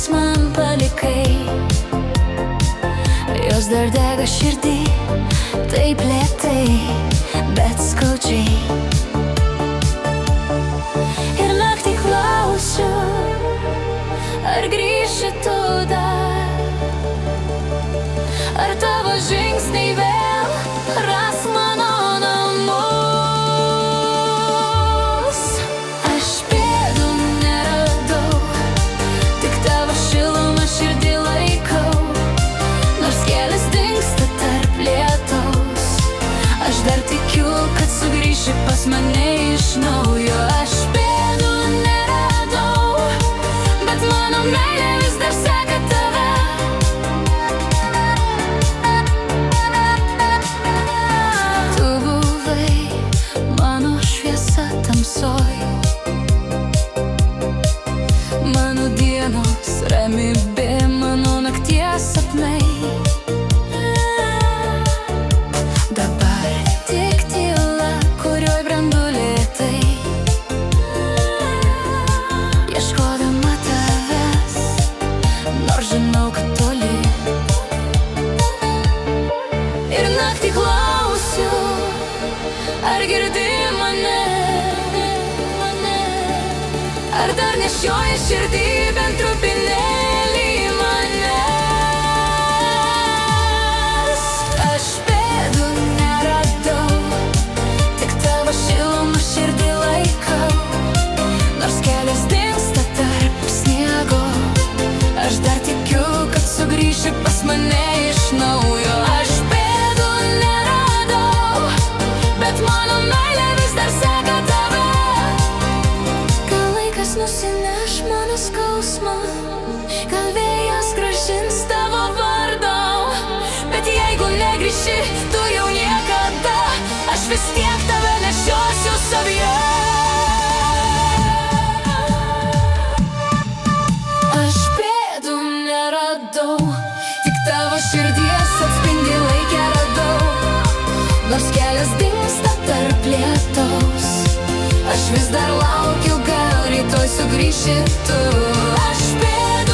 kurias man palikai. Jos dar dega širdį, taip lėtai, bet skaudžiai. Ir naktį klausiu, ar grįši tu dar, ar tavo žingsniai vėl ras mano namus. Aš pėdų neradau, tik tavo šilumą širdį laikau. Nors kelias dingsta tarp lietaus, aš dar tikiu, kad sugrįši pas mane iš naujo. Aš pėdų neradau, bet mano meilė vis dar seka tave. Tu buvai mano šviesa tamsoj, mano dienos ramybė, mano nakties sapnai. Dabar tik tyla, kurioj brendu lėtai, ieškodama tavęs, nors žinau, kad toli. Ir naktį klausiu, ar girdi mane, ar dar nešioji širdį bent trupinėlį manęs. Aš pėdų neradau, tik tavo šilumą širdį laikau. Nors kelias dingsta tarp sniego, aš dar tikiu, kad sugrįši pas mane iš naujo. Aš pėdų neradau, bet mano meilė vis dar seka tave. Gal laikas nusineš mano skausmą, gal vėjas grąžins tavo vardą, bet jeigu negrįši, tu jau niekada, aš vis tiek tave nešiosiu savyje. Aš pėdų neradau, tik tavo širdies atspindi laikę radau. Nors kelias dingsta tarp lietaus, aš vis dar laukiu, gal rytoj sugrįši tu. Aš pėdų